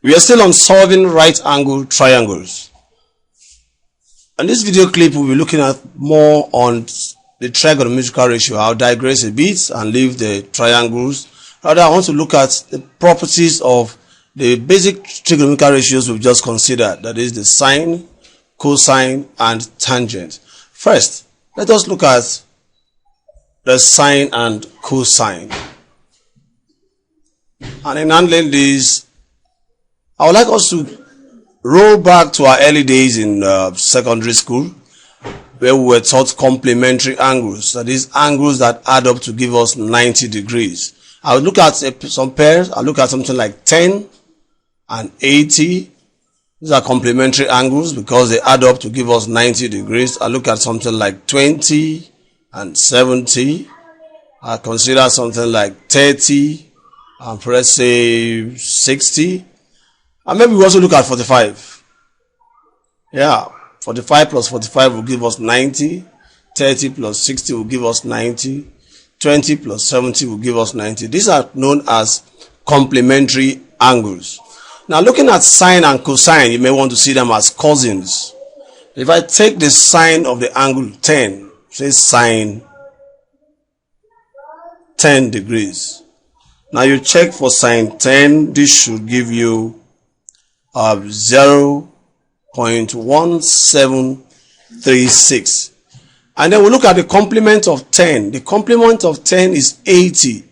We are still on solving right angle triangles. In this video clip, we'll be looking at more on the trigonometrical ratio. I'll digress a bit and leave the triangles. Rather, I want to look at the properties of the basic trigonometrical ratios we've just considered. That is the sine, cosine, and tangent. First, let us look at the sine and cosine. And in handling this, I would like us to roll back to our early days in secondary school, where we were taught complementary angles. That is, angles that add up to give us 90 degrees. I will look at some pairs. I'll look at something like 10 and 80. These are complementary angles because they add up to give us 90 degrees. I'll look at something like 20 and 70. I'll consider something like 30 and let's say 60. And maybe we also look at 45. Yeah, 45 plus 45 will give us 90. 30 plus 60 will give us 90. 20 plus 70 will give us 90. These are known as complementary angles. Now, looking at sine and cosine, you may want to see them as cousins. If I take the sine of the angle 10, say sine 10 degrees. Now you check for sine 10, this should give you 0.1736. And then we look at the complement of 10. The complement of 10 is 80.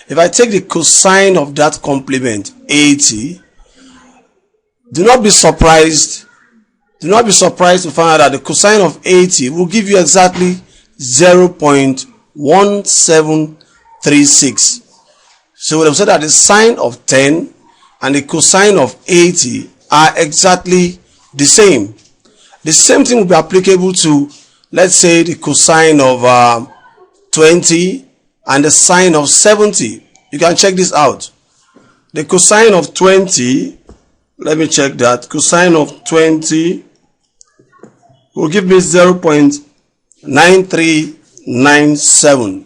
If I take the cosine of that complement, 80, do not be surprised to find out that the cosine of 80 will give you exactly 0.1736. So we have said that the sine of 10 and the cosine of 80 are exactly the same. The same thing will be applicable to, let's say, the cosine of 20 and the sine of 70. You can check this out. The cosine of 20, let me check that. Cosine of 20 will give me 0.9397.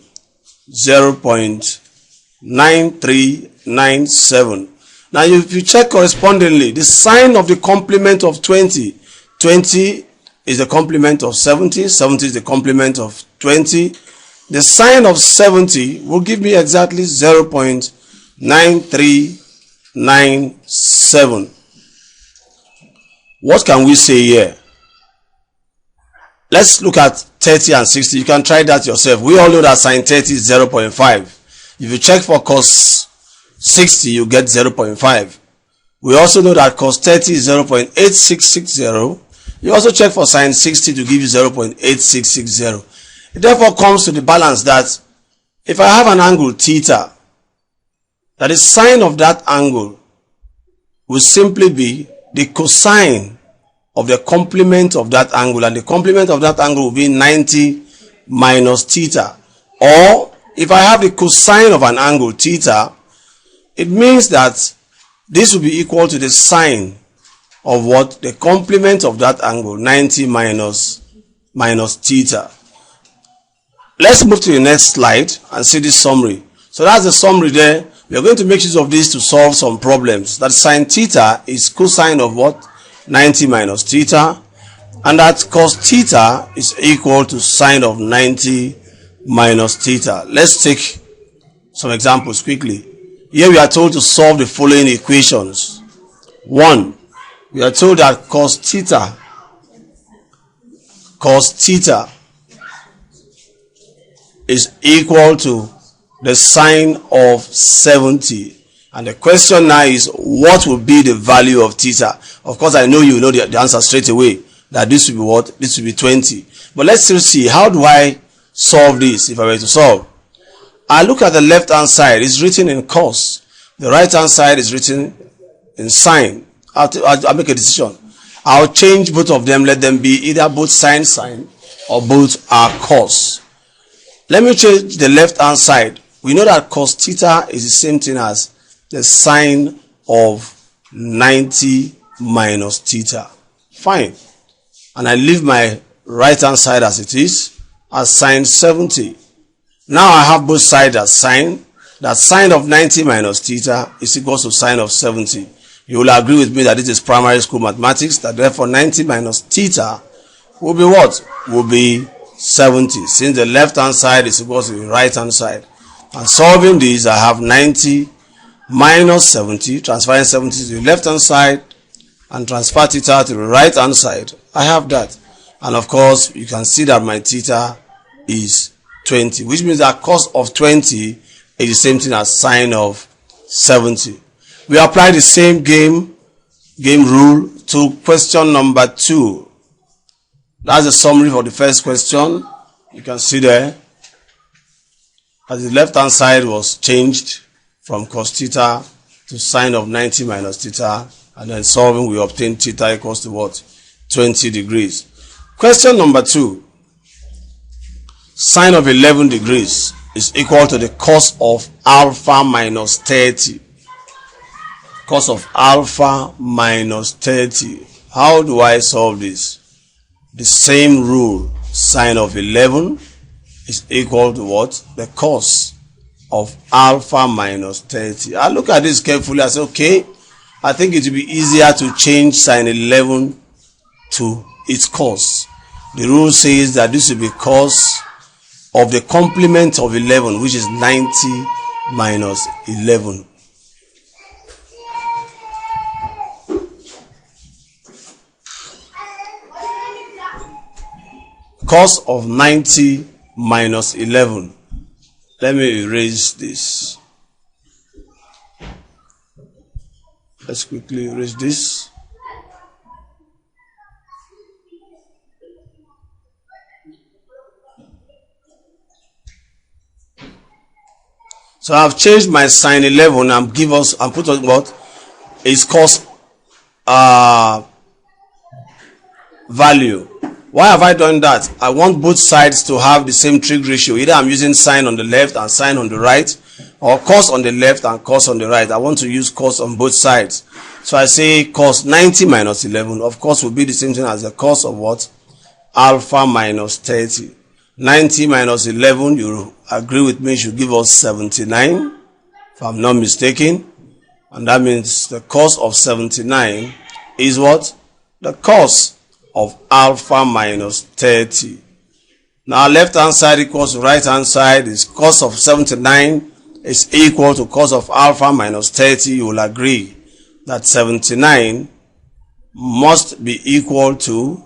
0.9397. Now, if you check correspondingly, the sine of the complement of 20, 20 is the complement of 70, 70 is the complement of 20. The sine of 70 will give me exactly 0.9397. What can we say here? Let's look at 30 and 60. You can try that yourself. We all know that sine 30 is 0.5. If you check for cos 60, you get 0.5. We also know that cos 30 is 0.8660. You also check for sine 60 to give you 0.8660. It therefore comes to the balance that if I have an angle theta, that is sine of that angle will simply be the cosine of the complement of that angle, and the complement of that angle will be 90 minus theta. Or if I have the cosine of an angle theta, it means that this will be equal to the sine of what? The complement of that angle, 90 minus theta. Let's move to the next slide and see this summary. So that's the summary there. We are going to make use of this to solve some problems. That sine theta is cosine of what? 90 minus theta. And that cos theta is equal to sine of 90 minus theta. Let's take some examples quickly. Here we are told to solve the following equations. 1. We are told that cos theta is equal to the sine of 70. And the question now is, what will be the value of theta? Of course, I know you know the answer straight away, that this will be what? This will be 20. But let's still see, how do I solve this if I were to solve? I look at the left hand side, it's written in cos. The right hand side is written in sine. I'll make a decision. I'll change both of them, let them be either both sine or both are cos. Let me change the left hand side. We know that cos theta is the same thing as the sine of 90 minus theta. Fine. And I leave my right hand side as it is, as sine 70. Now I have both sides as sine. that sine of 90 minus theta is equal to sine of 70. You will agree with me that this is primary school mathematics, that therefore 90 minus theta will be what? Will be 70, since the left hand side is equal to the right hand side. And solving this, I have 90 minus 70, transferring 70 to the left hand side and transfer theta to the right hand side. I have that. And of course, you can see that my theta is 20, which means that cos of 20 is the same thing as sine of 70. We apply the same game rule to question number 2. That's the summary for the first question. You can see there, as the left hand side was changed from cos theta to sine of 90 minus theta, and then solving, we obtain theta equals to what? 20 degrees. Question number 2. Sine of 11 degrees is equal to the cos of alpha minus 30. Cos of alpha minus 30. How do I solve this? The same rule. Sine of 11 is equal to what? The cos of alpha minus 30. I look at this carefully. I say, okay, I think it will be easier to change sine 11 to its cos. The rule says that this will be cos of the complement of 11, which is 90 minus 11. Cos of 90 minus 11. Let me erase this. Let's quickly erase this. So I've changed my sine 11 and put on what is cos value. Why have I done that? I want both sides to have the same trig ratio. Either I'm using sine on the left and sine on the right, or cos on the left and cos on the right. I want to use cos on both sides. So I say cos 90 minus 11, of course, will be the same thing as the cos of what? Alpha minus 30. 90 minus 11, you agree with me, should give us 79, if I'm not mistaken. And that means the cos of 79 is what? The cos of alpha minus 30. Now left hand side equals to right hand side is cos of 79 is equal to cos of alpha minus 30. You will agree that 79 must be equal to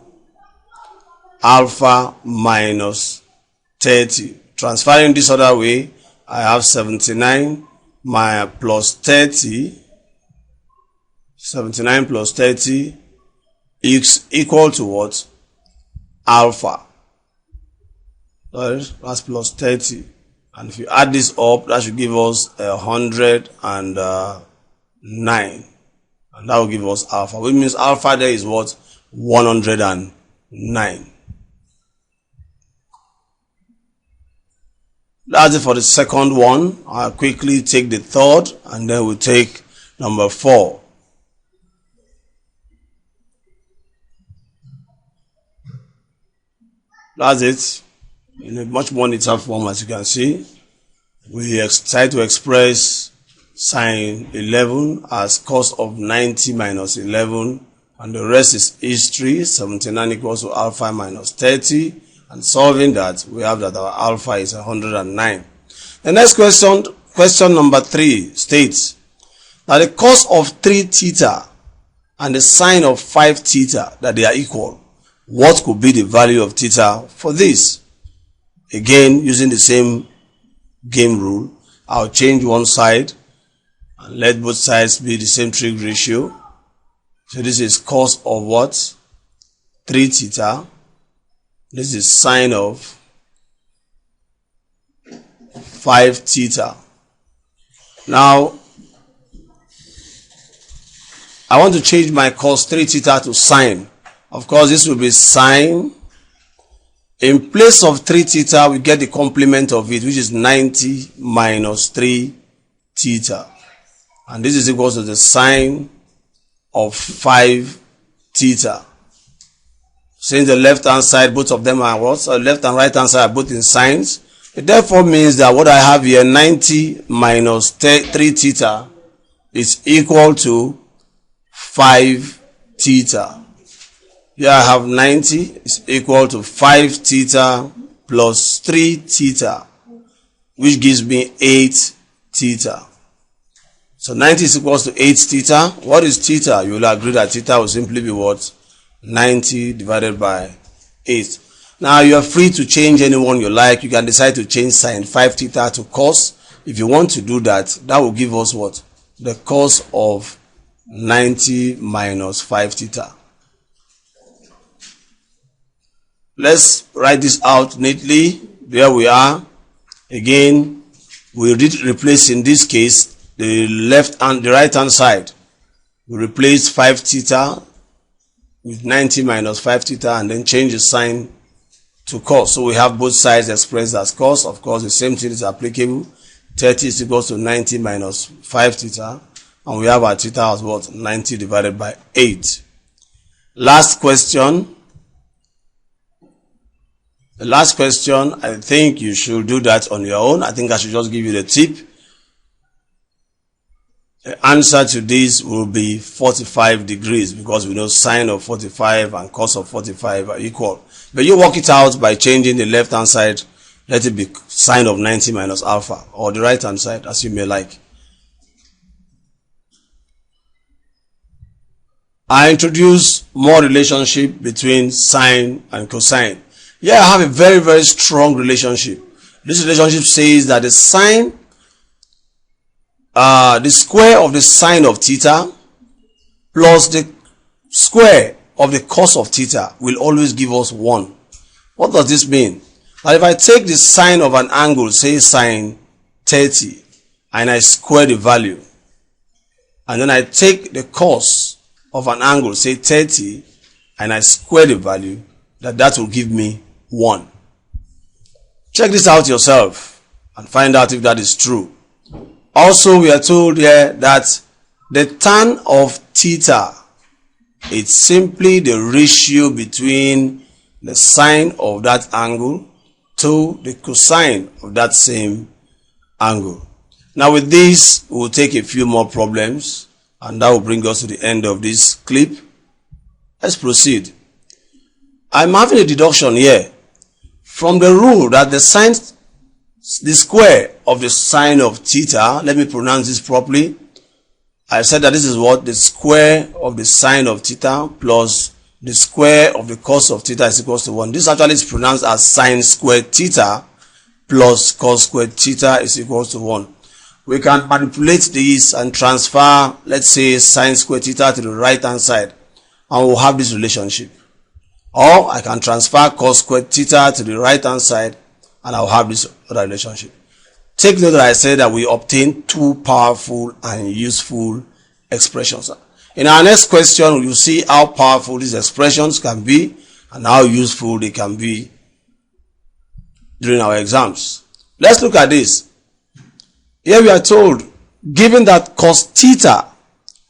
alpha minus 30. Transferring this other way, I have 79 plus 30. 79 plus 30 is equal to what? Alpha. That's plus 30. And if you add this up, that should give us 109. And that will give us alpha. Which means alpha there is what? 109. That's it for the second one. I'll quickly take the third, and then we'll take number 4. That's it. In a much more neater form, as you can see. We try to express sine 11 as cos of 90 minus 11, and the rest is history. 79 equals to alpha minus 30, and solving that, we have that our alpha is 109. The next question, question number 3, states that the cos of 3 theta and the sine of 5 theta, that they are equal. What could be the value of theta for this? Again, using the same game rule, I'll change one side and let both sides be the same trig ratio. So this is cos of what? 3 theta. This is sine of 5 theta. Now, I want to change my cos 3 theta to sine. Of course, this will be sine. In place of 3 theta, we get the complement of it, which is 90 minus 3 theta. And this is equal to the sine of 5 theta. Since the left hand side, both of them are what? So left and right hand side are both in sines. It therefore means that what I have here, 90 minus 3 theta, is equal to 5 theta. Here I have 90 is equal to 5 theta plus 3 theta, which gives me 8 theta. So 90 is equal to 8 theta. What is theta? You will agree that theta will simply be what? 90 divided by 8. Now you are free to change any one you like. You can decide to change sine 5 theta to cos. If you want to do that, that will give us what? The cos of 90 minus 5 theta. Let's write this out neatly. There we are. Again, we replace in this case the left and the right hand side. We replace 5 theta with 90 minus 5 theta and then change the sign to cos. So we have both sides expressed as cos. Of course, the same thing is applicable. 30 is equal to 90 minus 5 theta. And we have our theta as what? 90 divided by 8. Last question. The last question, I think you should do that on your own. I think I should just give you the tip. The answer to this will be 45 degrees because we know sine of 45 and cos of 45 are equal. But you work it out by changing the left hand side. Let it be sine of 90 minus alpha, or the right hand side as you may like. I introduce more relationship between sine and cosine. Here I have a very, very strong relationship. This relationship says that the sine, the square of the sine of theta plus the square of the cos of theta will always give us 1. What does this mean? Now if I take the sine of an angle, say sine 30, and I square the value, and then I take the cos of an angle, say 30, and I square the value, that will give me 1. Check this out yourself and find out if that is true. Also, we are told here that the tan of theta is simply the ratio between the sine of that angle to the cosine of that same angle. Now with this, we'll take a few more problems and that will bring us to the end of this clip. Let's proceed. I'm having a deduction here from the rule that the square of the sine of theta, let me pronounce this properly. I said that this is what? The square of the sine of theta plus the square of the cos of theta is equal to 1. This actually is pronounced as sine squared theta plus cos squared theta is equal to 1. We can manipulate this and transfer, let's say, sine squared theta to the right hand side and we'll have this relationship. Or I can transfer cos squared theta to the right hand side and I'll have this other relationship. Take note that I said that we obtain 2 powerful and useful expressions. In our next question, we'll see how powerful these expressions can be and how useful they can be during our exams. Let's look at this. Here we are told, given that cos theta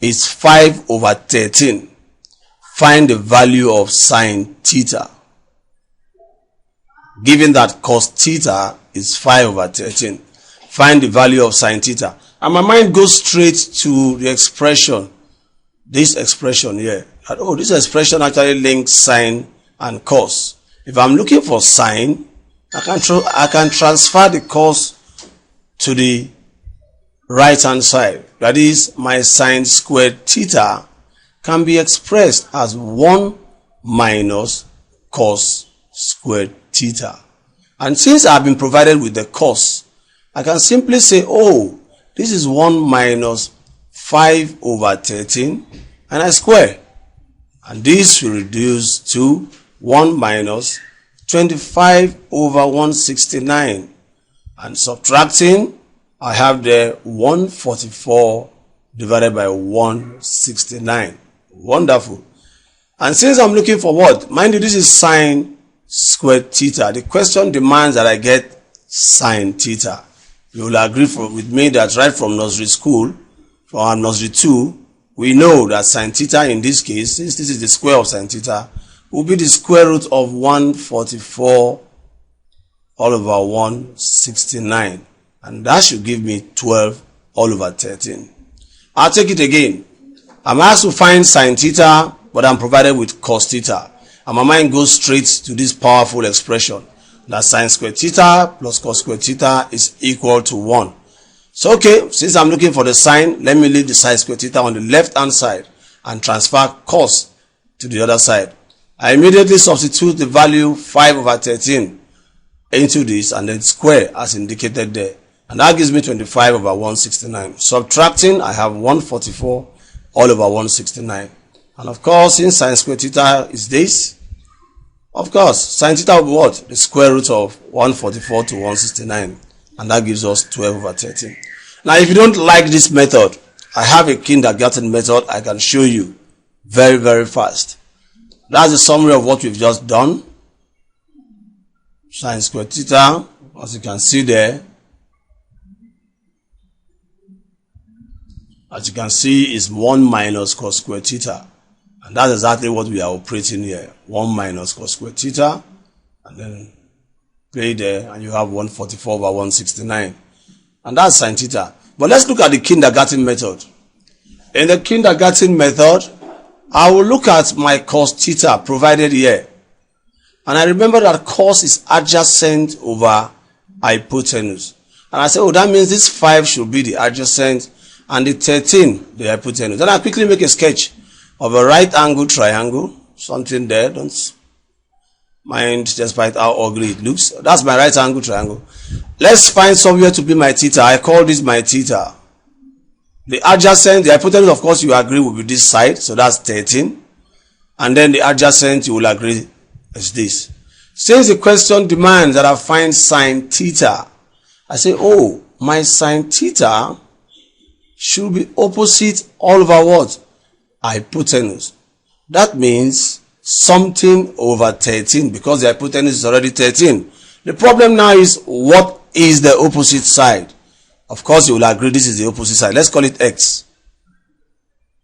is 5 over 13, find the value of sine theta. Given that cos theta is 5 over 13, find the value of sine theta. And my mind goes straight to the expression, this expression here. That, oh, this expression actually links sine and cos. If I'm looking for sine, I can transfer the cos to the right hand side. That is, my sine squared theta can be expressed as 1 minus cos squared theta. And since I've been provided with the cos, I can simply say, oh, this is 1 minus 5 over 13, and I square. And this will reduce to 1 minus 25 over 169. And subtracting, I have there 144 divided by 169. Wonderful. And since I'm looking for what? Mind you, this is sine squared theta. The question demands that I get sine theta. You will agree with me that right from nursery school, from nursery 2, we know that sine theta in this case, since this is the square of sine theta, will be the square root of 144 all over 169. And that should give me 12 all over 13. I'll take it again. I'm asked to find sine theta, but I'm provided with cos theta. And my mind goes straight to this powerful expression that sine squared theta plus cos squared theta is equal to 1. So okay, since I'm looking for the sine, let me leave the sine squared theta on the left hand side and transfer cos to the other side. I immediately substitute the value 5 over 13 into this and then square as indicated there. And that gives me 25 over 169. Subtracting, I have 144 all over 169. And of course, since sine squared theta is this, of course, sine theta will be what? The square root of 144 to 169. And that gives us 12 over 13. Now, if you don't like this method, I have a kindergarten method I can show you very, very fast. That's the summary of what we've just done. Sine squared theta, as you can see there, as you can see, is 1 minus cos squared theta. And that's exactly what we are operating here. 1 minus cos squared theta. And then play there, and you have 144 over 169. And that's sine theta. But let's look at the kindergarten method. In the kindergarten method, I will look at my cos theta provided here. And I remember that cos is adjacent over hypotenuse. And I say, oh, that means this 5 should be the adjacent and the 13 the hypotenuse. Then I quickly make a sketch of a right angle triangle. Something there, don't mind despite how ugly it looks. That's my right angle triangle. Let's find somewhere to be my theta. I call this my theta. The adjacent, the hypotenuse, of course, you agree will be this side. So that's 13. And then the adjacent, you will agree is this. Since the question demands that I find sine theta, I say, oh, my sine theta should be opposite all over what? Hypotenuse. That means something over 13 because the hypotenuse is already 13. The problem now is, what is the opposite side? Of course, you will agree this is the opposite side. Let's call it x.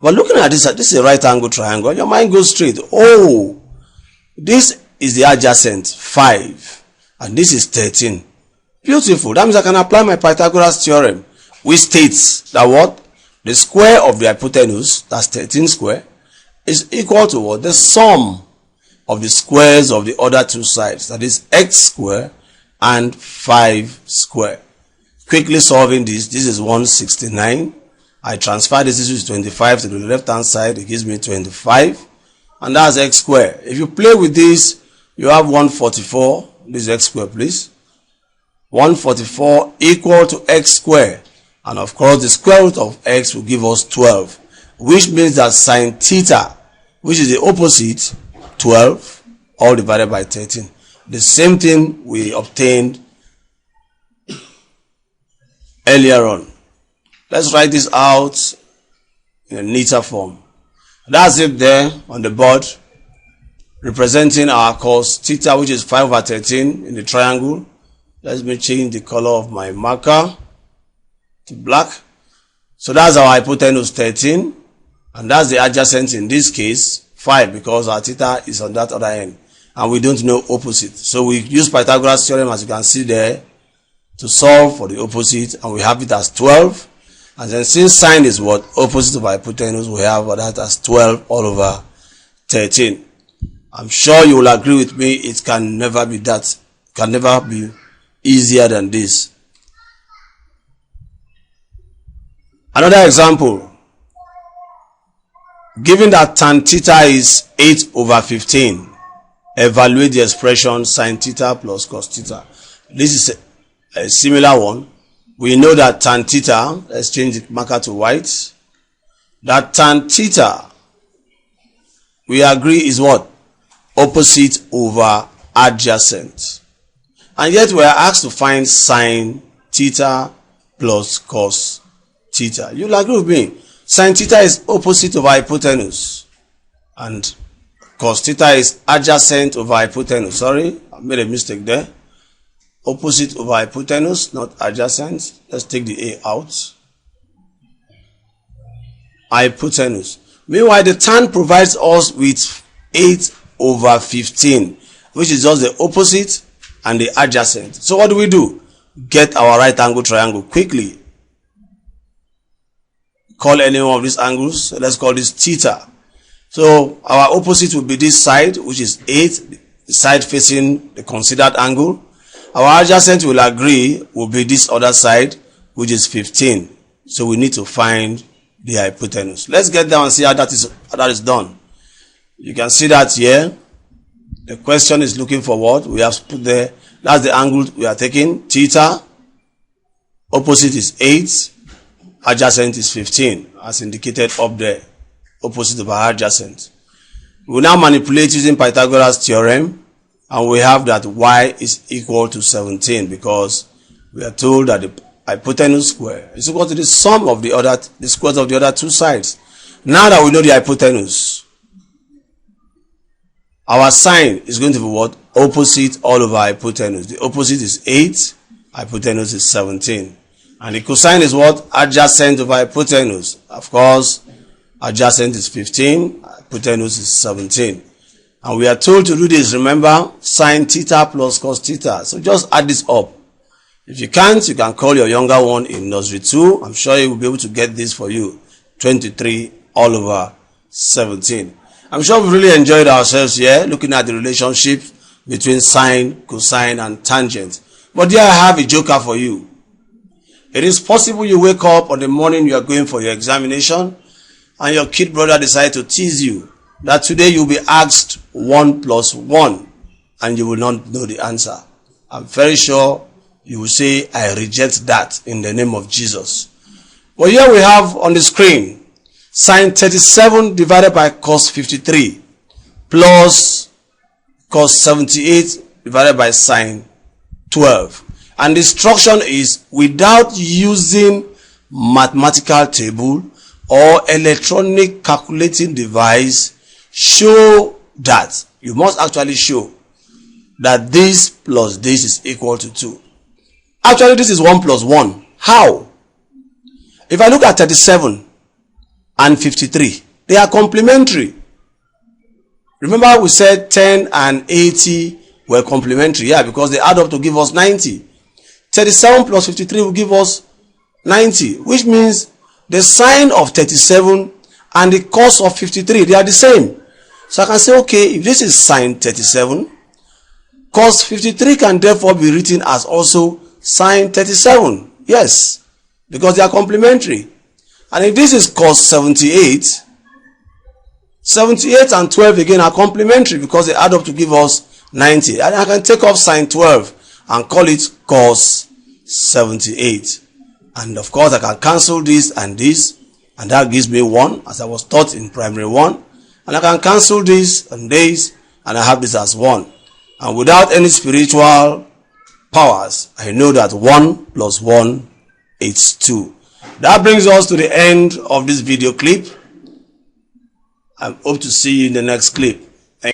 But looking at this is a right angle triangle. Your mind goes straight. Oh, this is the adjacent 5 and this is 13. Beautiful. That means I can apply my Pythagoras theorem, which states that what? The square of the hypotenuse, that's 13 square, is equal to what? The sum of the squares of the other two sides, that is x square and 5 square. Quickly solving this is 169. I transfer this is 25 to the left hand side, it gives me 25, and that's x square. If you play with this, you have 144, this is x square please, 144 equal to x square, and of course the square root of x will give us 12, which means that sine theta, which is the opposite, 12, all divided by 13. The same thing we obtained earlier on. Let's write this out in a neater form. That's it there on the board, representing our cos theta, which is 5 over 13 in the triangle. Let me change the color of my marker to black. So that's our hypotenuse 13, and that's the adjacent in this case 5 because our theta is on that other end and we don't know opposite. So we use Pythagoras theorem, as you can see there, to solve for the opposite, and we have it as 12. And then since sine is what? Opposite of hypotenuse, we have that as 12 all over 13. I'm sure you will agree with me, it can never be that. It can never be easier than this. Another example. Given that tan theta is 8 over 15, evaluate the expression sine theta plus cos theta. This is a similar one. We know that tan theta, let's change the marker to white, that tan theta, we agree is what? Opposite over adjacent. And yet we are asked to find sine theta plus cos theta. You'll agree with me. Sine theta is opposite over hypotenuse, and cos theta is adjacent over hypotenuse. Sorry, I made a mistake there. Opposite over hypotenuse, not adjacent. Let's take the A out. Hypotenuse. Meanwhile, the tan provides us with 8 over 15, which is just the opposite and the adjacent. So what do? Get our right angle triangle quickly. Call any one of these angles. So let's call this theta. So our opposite will be this side, which is 8, the side facing the considered angle. Our adjacent, will agree, will be this other side, which is 15. So we need to find the hypotenuse. Let's get down and see how that is done. You can see that here. The question is looking for what? We have put there. That's the angle we are taking. Theta. Opposite is 8. Adjacent is 15, as indicated up there. Opposite of our adjacent. We will now manipulate using Pythagoras theorem, and we have that y is equal to 17, because we are told that the hypotenuse square is equal to the sum of the squares of the other two sides. Now that we know the hypotenuse, our sine is going to be what? Opposite all over hypotenuse. The opposite is 8, hypotenuse is 17. And the cosine is what? Adjacent over hypotenuse. Of course, adjacent is 15, hypotenuse is 17. And we are told to do this, remember, sine theta plus cos theta. So just add this up. If you can't, you can call your younger one in nursery 2. I'm sure he will be able to get this for you. 23 all over 17. I'm sure we really enjoyed ourselves here, looking at the relationship between sine, cosine, and tangent. But here I have a joker for you. It is possible you wake up on the morning you are going for your examination, and your kid brother decides to tease you that today you'll be asked 1 plus 1, and you will not know the answer. I'm very sure you will say, I reject that in the name of Jesus. Well, here we have on the screen, sine 37 divided by cos 53 plus cos 78 divided by sine 12. And the instruction is, without using mathematical table or electronic calculating device, show that. You must actually show that this plus this is equal to 2. Actually, this is 1 plus 1. How? If I look at 37 and 53, they are complementary. Remember we said 10 and 80 were complementary. Yeah, because they add up to give us 90. 37 plus 53 will give us 90, which means the sine of 37 and the cos of 53, they are the same. So I can say, okay, if this is sine 37, cos 53 can therefore be written as also sine 37. Yes, because they are complementary. And if this is cos 78, 78 and 12 again are complementary because they add up to give us 90. And I can take off sine 12 and call it cos 78. And of course I can cancel this, and that gives me 1, as I was taught in primary 1. And I can cancel this and this, and I have this as 1. And without any spiritual powers, I know that 1 plus 1 is 2. That brings us to the end of this video clip. I hope to see you in the next clip.